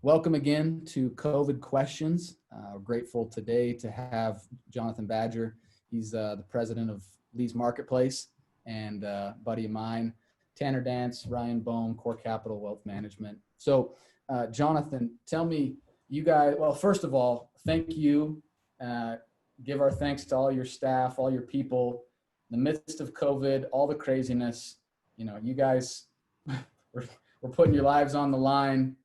welcome again to COVID Questions. We're grateful today to have Jonathan Badger. He's the president of Lee's Marketplace, and buddy of mine, Tanner Dance, Ryan Bohm, Core Capital Wealth Management. So, Jonathan, tell me, you guys, well, first of all, thank you. Give our thanks to all your staff, all your people. In the midst of COVID, all the craziness, you guys we're putting your lives on the line,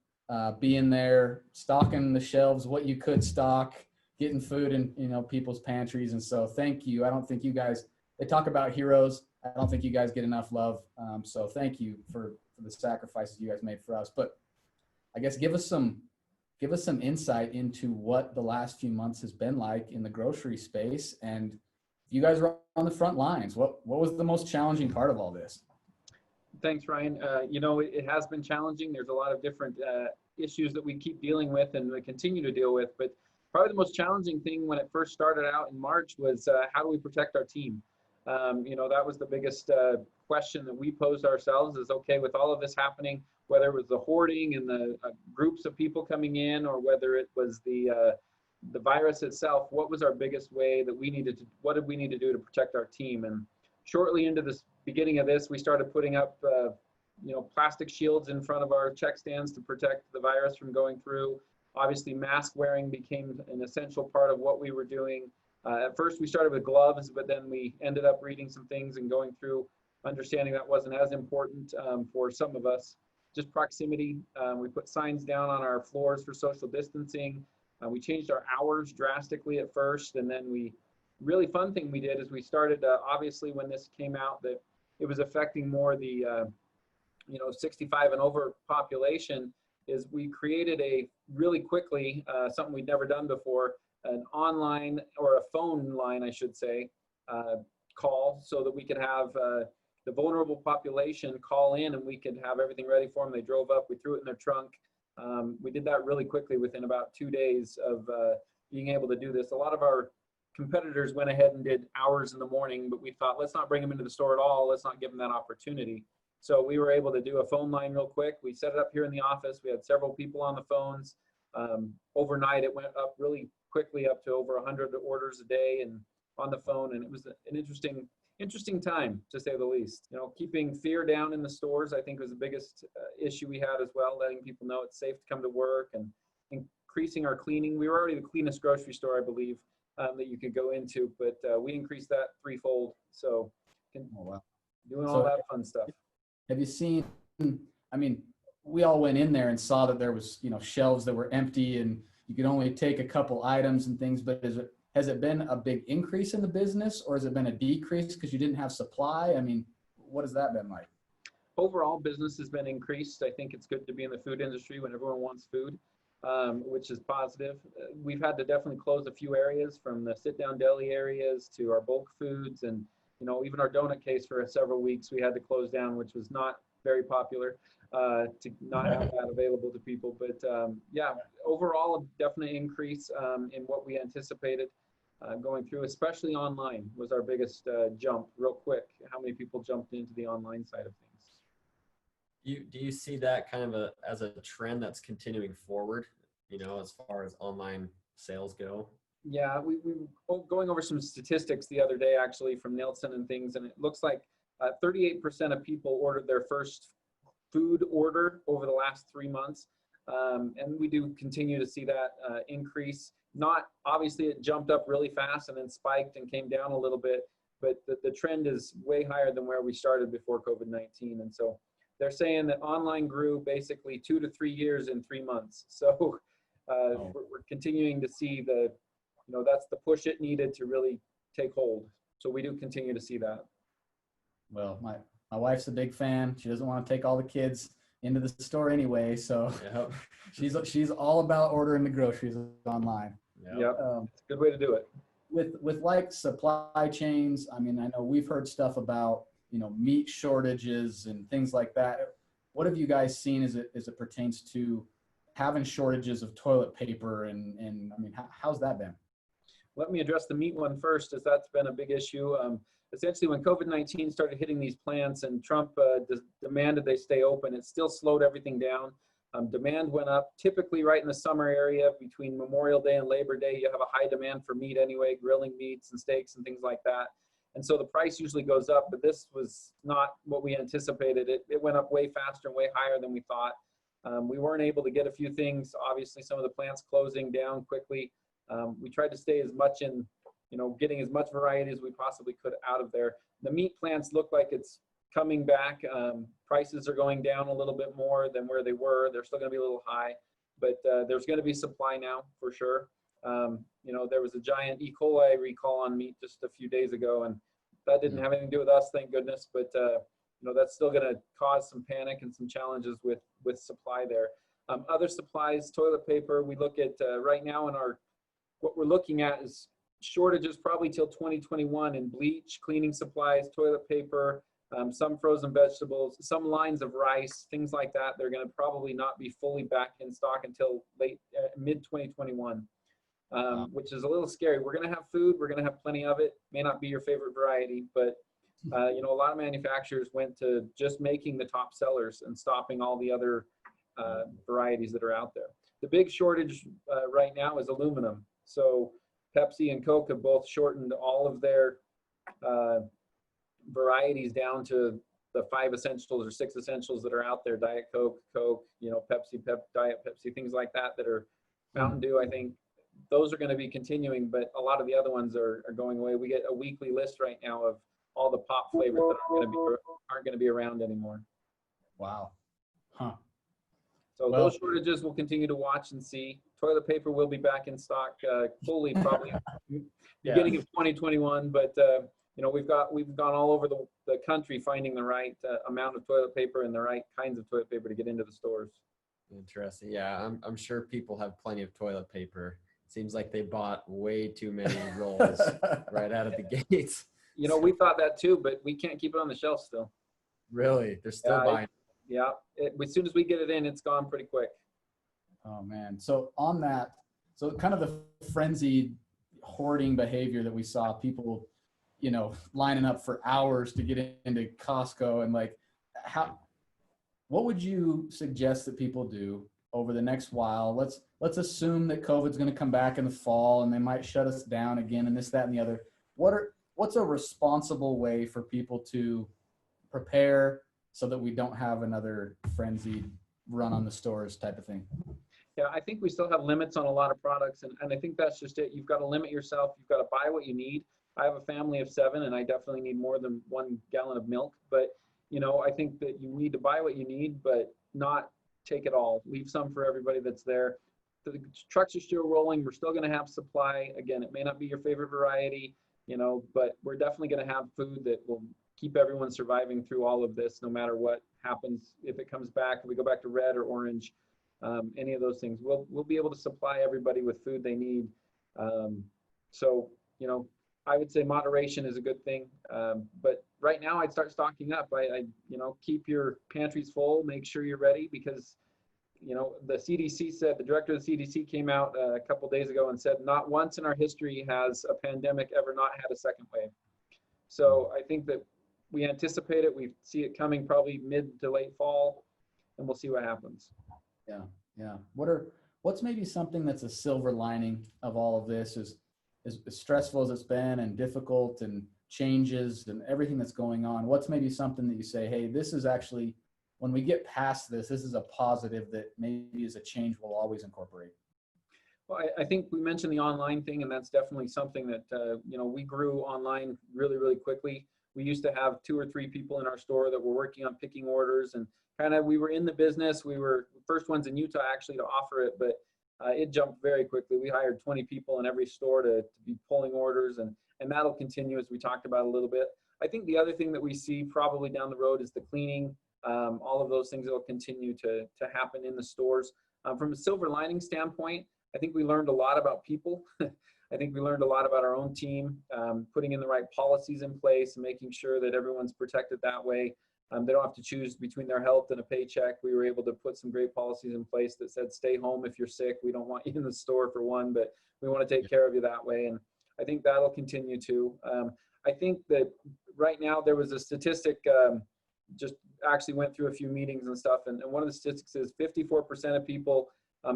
being there, stocking the shelves, what you could stock, getting food in, people's pantries. And so thank you. I don't think you guys, they talk about heroes. I don't think you guys get enough love. So thank you for the sacrifices you guys made for us. But I guess give us some insight into what the last few months has been like in the grocery space. And you guys are on the front lines. What was the most challenging part of all this? Thanks, Ryan. It has been challenging. There's a lot of different issues that we keep dealing with and we continue to deal with. But probably the most challenging thing when it first started out in March was how do we protect our team? That was the biggest question that we posed ourselves is, okay, with all of this happening, whether it was the hoarding and the groups of people coming in or whether it was the virus itself, what was our biggest way that what did we need to do to protect our team? And shortly into this beginning of this, we started putting up, plastic shields in front of our check stands to protect the virus from going through. Obviously, mask wearing became an essential part of what we were doing. At first, we started with gloves, but then we ended up reading some things and going through, understanding that wasn't as important for some of us. Just proximity. We put signs down on our floors for social distancing. We changed our hours drastically at first, and then really fun thing we did is we started, obviously when this came out that it was affecting more the 65 and over population, is we created really quickly, something we'd never done before, an online or a phone line, I should say, call so that we could have the vulnerable population call in and we could have everything ready for them. They drove up, we threw it in their trunk. We did that really quickly within about 2 days of being able to do this. A lot of our competitors went ahead and did hours in the morning, but we thought, let's not bring them into the store at all. Let's not give them that opportunity. So we were able to do a phone line real quick. We set it up here in the office. We had several people on the phones. Overnight, it went up really quickly up to over 100 orders a day and on the phone. And it was an interesting time, to say the least. Keeping fear down in the stores, I think, was the biggest issue we had as well, letting people know it's safe to come to work and increasing our cleaning. We were already the cleanest grocery store, I believe, that you could go into, but we increased that threefold. So doing all that fun stuff. Have you seen, we all went in there and saw that there was, shelves that were empty and you could only take a couple items and things, but has it been a big increase in the business or has it been a decrease because you didn't have supply? What has that been like? Overall, business has been increased. I think it's good to be in the food industry when everyone wants food, which is positive. We've had to definitely close a few areas, from the sit-down deli areas to our bulk foods, and even our donut case for several weeks we had to close down, which was not very popular, to not have that available to people. But overall, a definite increase in what we anticipated going through, especially online was our biggest jump real quick. How many people jumped into the online side of things? Do you see that kind of as a trend that's continuing forward, as far as online sales go? Yeah, we were going over some statistics the other day, actually, from Nielsen and things, and it looks like 38% of people ordered their first food order over the last 3 months. And we do continue to see that increase. Not obviously, it jumped up really fast and then spiked and came down a little bit, but the trend is way higher than where we started before COVID-19. And so they're saying that online grew basically 2 to 3 years in 3 months. So we're continuing to see that's the push it needed to really take hold. So we do continue to see that. Well, my wife's a big fan. She doesn't want to take all the kids into the store anyway, so Yep. she's all about ordering the groceries online. Yep. It's a good way to do it. With like supply chains, I know we've heard stuff about meat shortages and things like that. What have you guys seen as it pertains to having shortages of toilet paper and how's that been? Let me address the meat one first, as that's been a big issue. Essentially, when COVID-19 started hitting these plants and Trump demanded they stay open, it still slowed everything down. Demand went up. Typically right in the summer area between Memorial Day and Labor Day, you have a high demand for meat anyway, grilling meats and steaks and things like that. And so the price usually goes up, but this was not what we anticipated. It went up way faster and way higher than we thought. We weren't able to get a few things. Obviously, some of the plants closing down quickly. We tried to stay as much in, getting as much variety as we possibly could out of there. The meat plants look like it's coming back. Prices are going down a little bit more than where they were. They're still going to be a little high, but there's going to be supply now for sure. There was a giant E. coli recall on meat just a few days ago, and that didn't have anything to do with us, thank goodness. But that's still going to cause some panic and some challenges with supply there. Other supplies, toilet paper. We look at right now in what we're looking at is shortages probably till 2021 in bleach, cleaning supplies, toilet paper, some frozen vegetables, some lines of rice, things like that. They're going to probably not be fully back in stock until mid 2021. Which is a little scary. We're going to have food. We're going to have plenty of it. May not be your favorite variety, but a lot of manufacturers went to just making the top sellers and stopping all the other varieties that are out there. The big shortage right now is aluminum. So Pepsi and Coke have both shortened all of their varieties down to the 5 essentials or 6 essentials that are out there: Diet Coke, Pepsi, Diet Pepsi, things like that are Mountain Dew, I think. Those are going to be continuing, but a lot of the other ones are going away. We get a weekly list right now of all the pop flavors that aren't going to be around anymore. Wow. Huh. So those shortages we'll continue to watch and see. Toilet paper will be back in stock fully probably beginning of 2021, but we've gone all over the country finding the right amount of toilet paper and the right kinds of toilet paper to get into the stores. Interesting. Yeah, I'm sure people have plenty of toilet paper. Seems like they bought way too many rolls right out of the gates. We thought that too, but we can't keep it on the shelf still. Really? They're still buying. Yeah. As soon as we get it in, it's gone pretty quick. Oh man. So on that, kind of the frenzied hoarding behavior that we saw, people, lining up for hours to get into Costco, and what would you suggest that people do over the next while? Let's assume that COVID's going to come back in the fall and they might shut us down again and this, that, and the other. What's a responsible way for people to prepare so that we don't have another frenzied run on the stores type of thing? Yeah, I think we still have limits on a lot of products, and I think that's just it. You've got to limit yourself. You've got to buy what you need. I have a family of 7, and I definitely need more than 1 gallon of milk, but I think that you need to buy what you need, but not take it all. Leave some for everybody that's there. The trucks are still rolling. We're still going to have supply. Again, it may not be your favorite variety, but we're definitely going to have food that will keep everyone surviving through all of this, no matter what happens. If it comes back, if we go back to red or orange, any of those things, we'll be able to supply everybody with food they need. I would say moderation is a good thing. But right now I'd start stocking up. I keep your pantries full, make sure you're ready, because, the CDC said, the director of the CDC came out a couple days ago and said, not once in our history has a pandemic ever not had a second wave. So I think that we anticipate it. We see it coming probably mid to late fall, and we'll see what happens. Yeah. Yeah. What's maybe something that's a silver lining of all of this is as stressful as it's been and difficult and changes and everything that's going on? What's maybe something that you say, hey, this is actually, when we get past this is a positive that maybe is a change we'll always incorporate? Well, I think we mentioned the online thing, and that's definitely something that, we grew online really, really quickly. We used to have 2 or 3 people in our store that were working on picking orders, and we were in the business. We were the first ones in Utah actually to offer it, but it jumped very quickly. We hired 20 people in every store to be pulling orders, and that'll continue, as we talked about a little bit. I think the other thing that we see probably down the road is the cleaning. All of those things that will continue to happen in the stores. From a silver lining standpoint, I think we learned a lot about people. I think we learned a lot about our own team, putting in the right policies in place and making sure that everyone's protected that way. They don't have to choose between their health and a paycheck. We were able to put some great policies in place that said, stay home if you're sick. We don't want you in the store for one, but we want to take care of you that way. And I think that'll continue to. I think that right now there was a statistic just actually went through a few meetings and stuff. And one of the statistics is 54% of people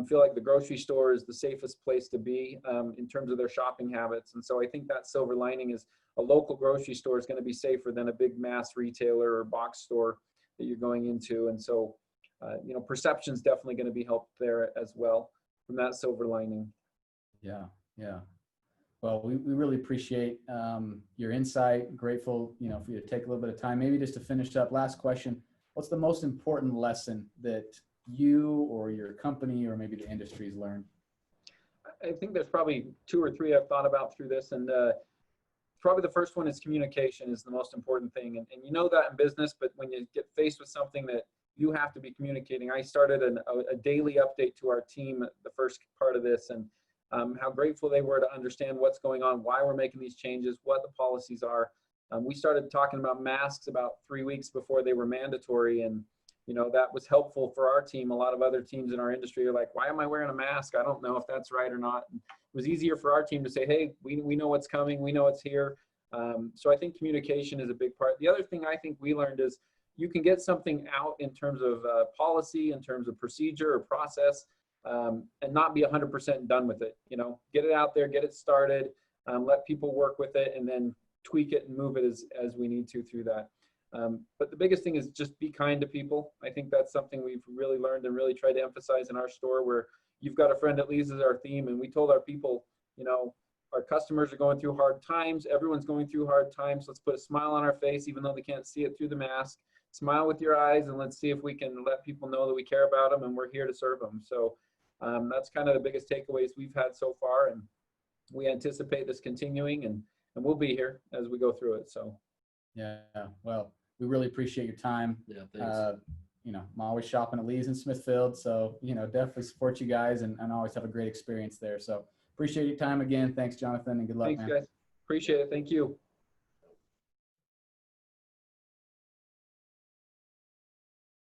feel like the grocery store is the safest place to be in terms of their shopping habits. And so I think that silver lining is a local grocery store is going to be safer than a big mass retailer or box store that you're going into. And so, you know, perception is definitely going to be helped there as well from that silver lining. Yeah, yeah. Well, we really appreciate your insight. Grateful, you know, for you to take a little bit of time. Maybe just to finish up, last question. What's the most important lesson that you or your company or maybe the industry's learned? I think there's probably 2 or 3 I've thought about through this. And probably the first one is communication is the most important thing. And you know that in business, but when you get faced with something that you have to be communicating, I started a daily update to our team the first part of this, and how grateful they were to understand what's going on, why we're making these changes, what the policies are. We started talking about masks about 3 weeks before they were mandatory. And, you know, that was helpful for our team. A lot of other teams in our industry are like, why am I wearing a mask? I don't know if that's right or not. And it was easier for our team to say, hey, we know what's coming. We know it's here. So I think communication is a big part. The other thing I think we learned is you can get something out in terms of policy, in terms of procedure or process, and not be 100% done with it. You know, get it out there, get it started, let people work with it, and then tweak it and move it as we need to through that. But the biggest thing is just be kind to people. I think that's something we've really learned and really tried to emphasize in our store, where you've got a friend that leads as our theme. And we told our people, you know, our customers are going through hard times. Everyone's going through hard times. Let's put a smile on our face, even though they can't see it through the mask. Smile with your eyes, and let's see if we can let people know that we care about them and we're here to serve them. So that's kind of the biggest takeaways we've had so far. And we anticipate this continuing, and we'll be here as we go through it. So, yeah, well, we really appreciate your time. Yeah, thanks. You know, I'm always shopping at Lee's in Smithfield, so, you know, definitely support you guys and always have a great experience there. So appreciate your time again. Thanks, Jonathan, and good luck, thanks, man. guys. Appreciate it. Thank you.